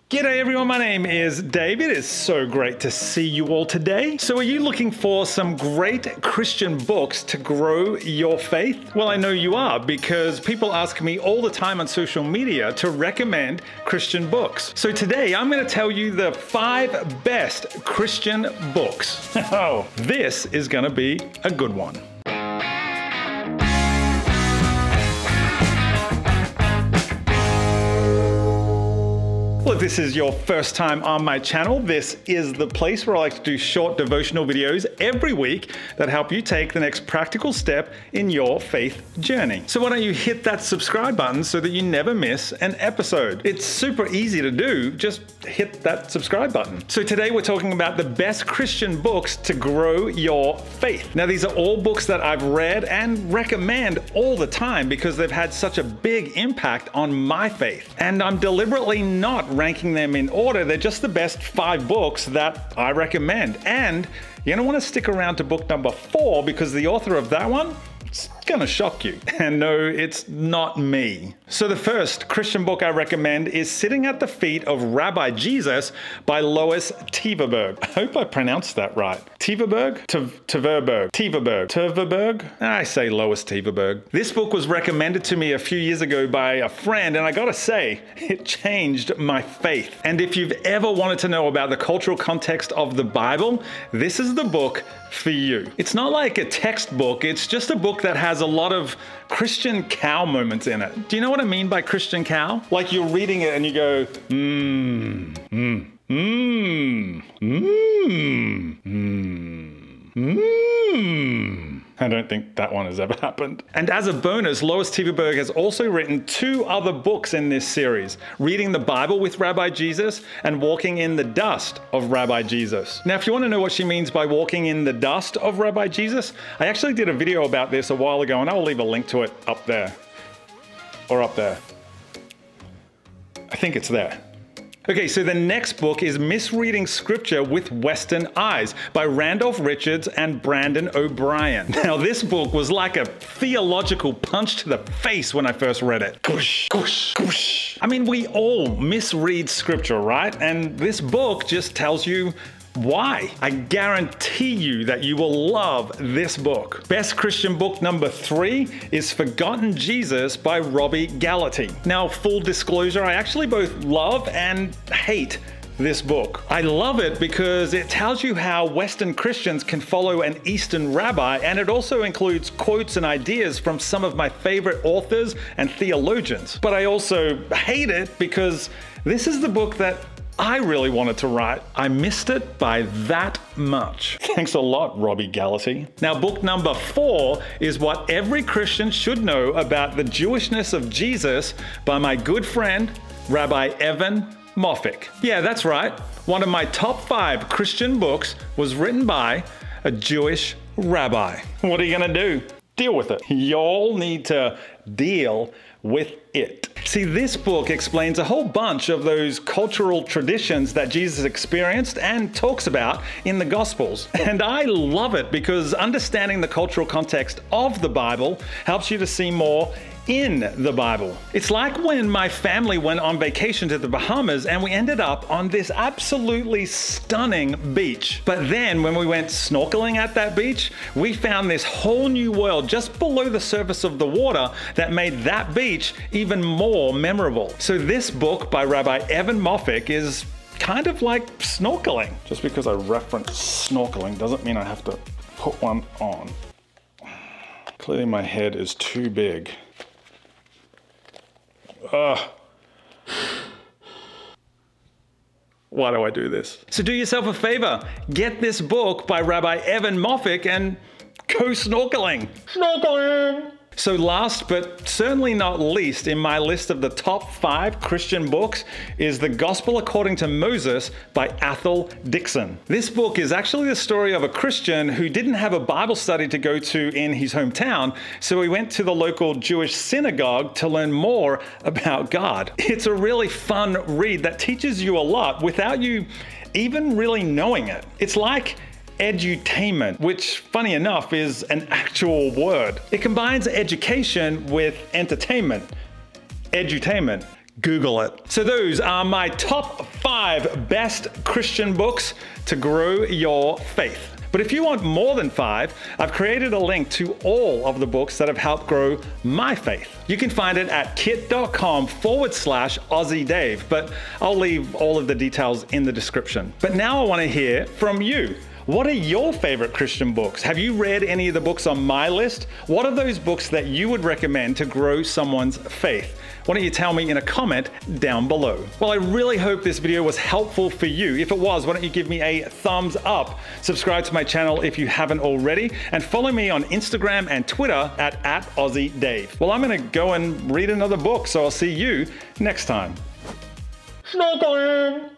G'day everyone, my name is Dave. It is so great to see you all today. So are you looking for some great Christian books to grow your faith? Well, I know you are because people ask me all the time on social media to recommend Christian books. So today I'm going to tell you the 5 best Christian books. Oh, this is going to be a good one. Well, if this is your first time on my channel, this is the place where I like to do short devotional videos every week that help you take the next practical step in your faith journey. So why don't you hit that subscribe button so that you never miss an episode? It's super easy to do. Just hit that subscribe button. So today we're talking about the best Christian books to grow your faith. Now, these are all books that I've read and recommend all the time because they've had such a big impact on my faith. And I'm deliberately not ranking them in order. They're just the best 5 books that I recommend. And you're going to want to stick around to book number 4 because the author of that one, it's going to shock you. And no, it's not me. So the first Christian book I recommend is Sitting at the Feet of Rabbi Jesus by Lois Teverberg. I hope I pronounced that right. Teverberg? Teverberg? I say Lois Teverberg. This book was recommended to me a few years ago by a friend, and I gotta say, it changed my faith. And if you've ever wanted to know about the cultural context of the Bible, this is the book for you. It's not like a textbook, it's just a book that has a lot of Christian cow moments in it. Do you know what I mean by Christian cow? Like you're reading it and you go, I don't think that one has ever happened. And as a bonus, Lois Teverberg has also written 2 other books in this series, Reading the Bible with Rabbi Jesus and Walking in the Dust of Rabbi Jesus. Now, if you want to know what she means by walking in the dust of Rabbi Jesus, I actually did a video about this a while ago, and I will leave a link to it up there. Or up there. I think it's there. Okay, so the next book is Misreading Scripture with Western Eyes by Randolph Richards and Brandon O'Brien. Now, this book was like a theological punch to the face when I first read it. Goosh, goosh, goosh. I mean, we all misread Scripture, right? And this book just tells you why. I guarantee you that you will love this book. Best Christian book number 3 is Forgotten Jesus by Rabbi. Now, full disclosure, I actually both love and hate this book. I love it because it tells you how Western Christians can follow an Eastern rabbi, and it also includes quotes and ideas from some of my favorite authors and theologians. But I also hate it because this is the book that I really wanted to write. I missed it by that much. Thanks a lot, Rabbi. Now, book number 4 is What Every Christian Should Know About the Jewishness of Jesus by my good friend, Rabbi Evan Moffick. Yeah, that's right. One of my top 5 Christian books was written by a Jewish rabbi. What are you gonna do? Deal with it. Y'all need to deal with it. See, this book explains a whole bunch of those cultural traditions that Jesus experienced and talks about in the Gospels. And I love it because understanding the cultural context of the Bible helps you to see more in the Bible. It's like when my family went on vacation to the Bahamas and we ended up on this absolutely stunning beach. But then when we went snorkeling at that beach, we found this whole new world just below the surface of the water that made that beach even more memorable. So this book by Rabbi Evan Moffick is kind of like snorkeling. Just because I reference snorkeling doesn't mean I have to put one on. Clearly my head is too big. Why do I do this? So do yourself a favor, get this book by Rabbi Evan Moffick and go snorkeling. Snorkeling! So last but certainly not least in my list of the top 5 Christian books is The Gospel According to Moses by Athol Dixon. This book is actually the story of a Christian who didn't have a Bible study to go to in his hometown, so he went to the local Jewish synagogue to learn more about God. It's a really fun read that teaches you a lot without you even really knowing it. It's like edutainment, which, funny enough, is an actual word. It combines education with entertainment. Edutainment. Google it. So those are my top 5 best Christian books to grow your faith. But if you want more than 5, I've created a link to all of the books that have helped grow my faith. You can find it at kit.com/AussieDave, but I'll leave all of the details in the description. But now I want to hear from you. What are your favorite Christian books? Have you read any of the books on my list? What are those books that you would recommend to grow someone's faith? Why don't you tell me in a comment down below? Well, I really hope this video was helpful for you. If it was, why don't you give me a thumbs up? Subscribe to my channel if you haven't already, and follow me on Instagram and Twitter at AussieDave. Well, I'm gonna go and read another book, so I'll see you next time. Snowtime!